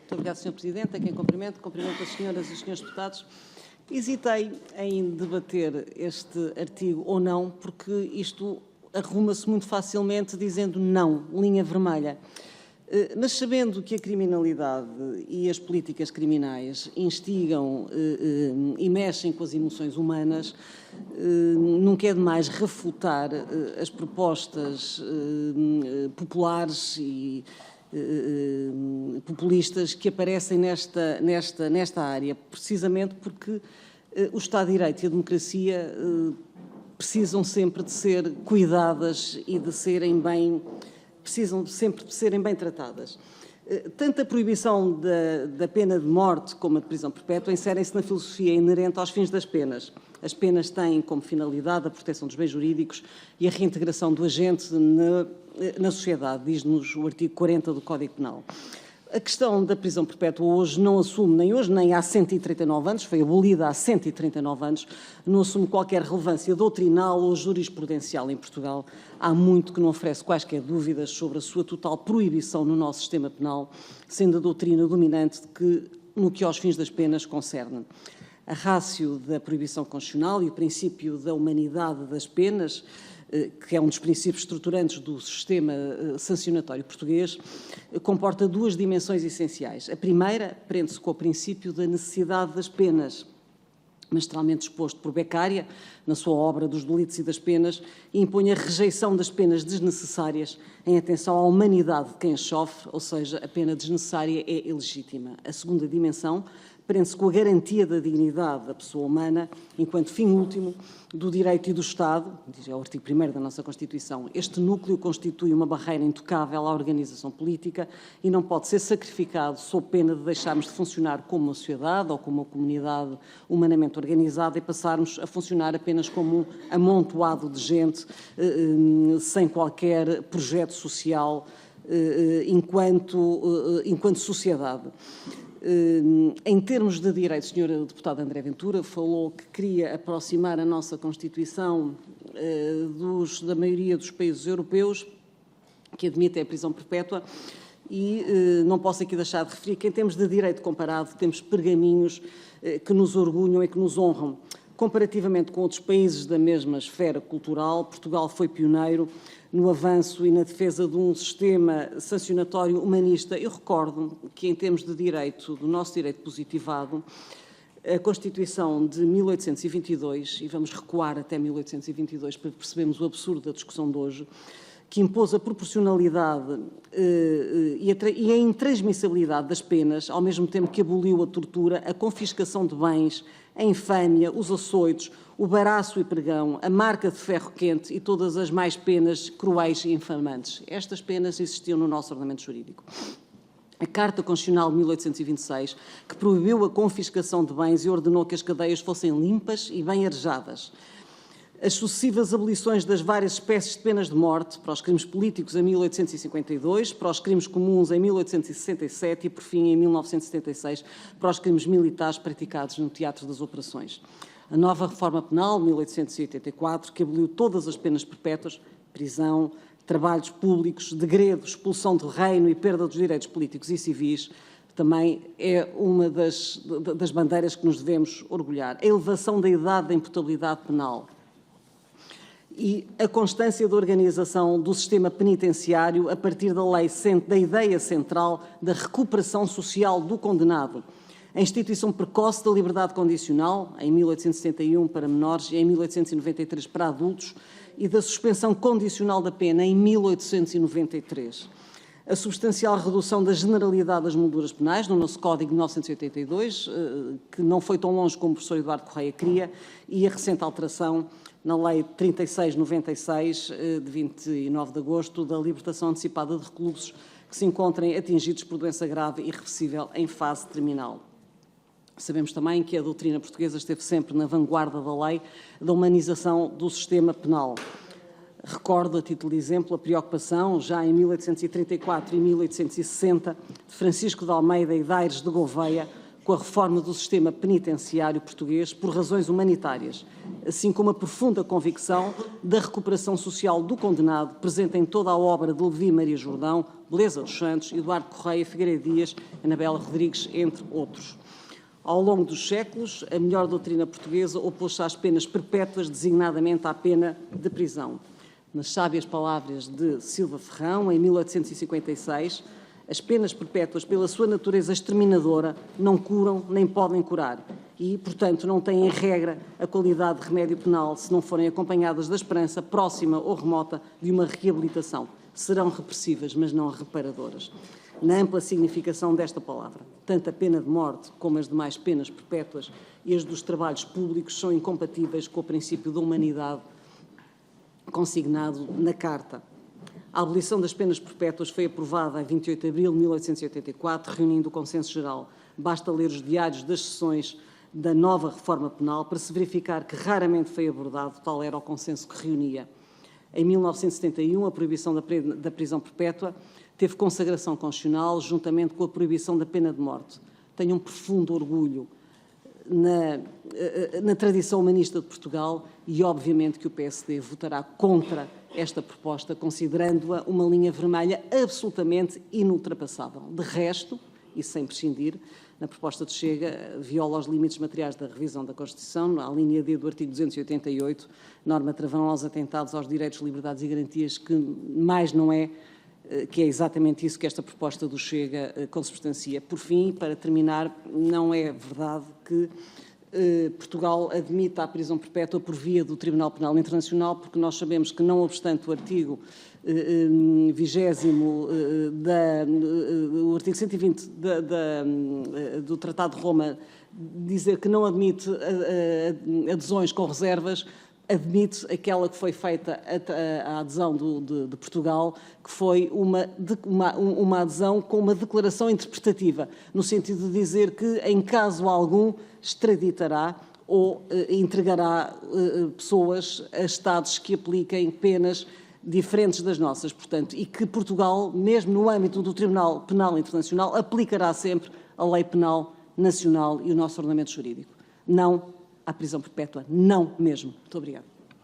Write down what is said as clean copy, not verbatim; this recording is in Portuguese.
Muito obrigado, Sr. Presidente. A quem cumprimento as senhoras e os senhores deputados. Hesitei em debater este artigo ou não, porque isto arruma-se muito facilmente dizendo não, linha vermelha. Mas sabendo que a criminalidade e as políticas criminais instigam e mexem com as emoções humanas, nunca é demais refutar as propostas populares e populistas que aparecem nesta área, precisamente porque o Estado de Direito e a democracia precisam sempre de ser cuidadas e de serem precisam sempre de serem bem tratadas. Tanto a proibição da pena de morte como a de prisão perpétua inserem-se na filosofia inerente aos fins das penas. As penas têm como finalidade a proteção dos bens jurídicos e a reintegração do agente na sociedade, diz-nos o artigo 40 do Código Penal. A questão da prisão perpétua hoje não assume, nem hoje, nem há 139 anos, foi abolida há 139 anos, não assume qualquer relevância doutrinal ou jurisprudencial em Portugal. Há muito que não oferece quaisquer dúvidas sobre a sua total proibição no nosso sistema penal, sendo a doutrina dominante no que aos fins das penas concerne. A ratio da proibição constitucional e o princípio da humanidade das penas, que é um dos princípios estruturantes do sistema sancionatório português, comporta duas dimensões essenciais. A primeira prende-se com o princípio da necessidade das penas, magistralmente exposto por Beccaria, na sua obra dos delitos e das penas, e impõe a rejeição das penas desnecessárias em atenção à humanidade de quem as sofre, ou seja, a pena desnecessária é ilegítima. A segunda dimensão prende-se com a garantia da dignidade da pessoa humana enquanto fim último do direito e do Estado, diz o artigo 1º da nossa Constituição. Este núcleo constitui uma barreira intocável à organização política e não pode ser sacrificado sob pena de deixarmos de funcionar como uma sociedade ou como uma comunidade humanamente organizada e passarmos a funcionar apenas como um amontoado de gente sem qualquer projeto social enquanto sociedade. Em termos de direito, o Sr. Deputado André Ventura falou que queria aproximar a nossa Constituição da maioria dos países europeus que admitem a prisão perpétua e não posso aqui deixar de referir que, em termos de direito comparado, temos pergaminhos que nos orgulham e que nos honram. Comparativamente com outros países da mesma esfera cultural, Portugal foi pioneiro no avanço e na defesa de um sistema sancionatório humanista. Eu recordo que, em termos de direito, do nosso direito positivado, a Constituição de 1822, e vamos recuar até 1822 para percebermos o absurdo da discussão de hoje, que impôs a proporcionalidade e a intransmissibilidade das penas, ao mesmo tempo que aboliu a tortura, a confiscação de bens, a infâmia, os açoites, o baraço e pregão, a marca de ferro quente e todas as mais penas cruéis e infamantes. Estas penas existiam no nosso ordenamento jurídico. A Carta Constitucional de 1826, que proibiu a confiscação de bens e ordenou que as cadeias fossem limpas e bem arejadas. As sucessivas abolições das várias espécies de penas de morte, para os crimes políticos em 1852, para os crimes comuns em 1867 e, por fim, em 1976, para os crimes militares praticados no teatro das operações. A nova reforma penal, 1884, que aboliu todas as penas perpétuas, prisão, trabalhos públicos, degredo, expulsão do reino e perda dos direitos políticos e civis, também é uma das bandeiras que nos devemos orgulhar. A elevação da idade da imputabilidade penal e a constância da organização do sistema penitenciário a partir da ideia central da recuperação social do condenado. A instituição precoce da liberdade condicional, em 1861 para menores e em 1893 para adultos, e da suspensão condicional da pena, em 1893. A substancial redução da generalidade das molduras penais, no nosso Código de 1982, que não foi tão longe como o professor Eduardo Correia queria, e a recente alteração na Lei 3696, de 29 de agosto, da libertação antecipada de reclusos que se encontrem atingidos por doença grave e irreversível em fase terminal. Sabemos também que a doutrina portuguesa esteve sempre na vanguarda da lei da humanização do sistema penal. Recordo, a título de exemplo, a preocupação, já em 1834 e 1860, de Francisco de Almeida e de Aires de Gouveia, com a reforma do sistema penitenciário português por razões humanitárias, assim como a profunda convicção da recuperação social do condenado, presente em toda a obra de Levi Maria Jordão, Beleza dos Santos, Eduardo Correia, Figueiredo Dias, Anabela Rodrigues, entre outros. Ao longo dos séculos, a melhor doutrina portuguesa opôs-se às penas perpétuas, designadamente à pena de prisão. Nas sábias palavras de Silva Ferrão, em 1856, as penas perpétuas, pela sua natureza exterminadora, não curam nem podem curar e, portanto, não têm em regra a qualidade de remédio penal se não forem acompanhadas da esperança próxima ou remota de uma reabilitação. Serão repressivas, mas não reparadoras. Na ampla significação desta palavra, tanto a pena de morte como as demais penas perpétuas e as dos trabalhos públicos são incompatíveis com o princípio da humanidade consignado na Carta. A abolição das penas perpétuas foi aprovada em 28 de abril de 1884, reunindo o consenso geral. Basta ler os diários das sessões da nova reforma penal para se verificar que raramente foi abordado, tal era o consenso que reunia. Em 1971, a proibição da prisão perpétua teve consagração constitucional, juntamente com a proibição da pena de morte. Tenho um profundo orgulho na tradição humanista de Portugal e, obviamente, que o PSD votará contra esta proposta, considerando-a uma linha vermelha absolutamente inultrapassável. De resto, e sem prescindir, na proposta de Chega, viola os limites materiais da revisão da Constituição, na linha D do artigo 288, norma travão aos atentados aos direitos, liberdades e garantias, que mais não é, que é exatamente isso que esta proposta do Chega consubstancia. Por fim, para terminar, não é verdade que Portugal admita a prisão perpétua por via do Tribunal Penal Internacional, porque nós sabemos que, não obstante o artigo 20º, o artigo 120 do Tratado de Roma, dizer que não admite adesões com reservas, admite aquela que foi feita a adesão de Portugal, que foi uma adesão com uma declaração interpretativa, no sentido de dizer que, em caso algum, extraditará ou entregará pessoas a Estados que apliquem penas diferentes das nossas, portanto, e que Portugal, mesmo no âmbito do Tribunal Penal Internacional, aplicará sempre a lei penal nacional e o nosso ordenamento jurídico. Não à prisão perpétua, não mesmo. Muito obrigada.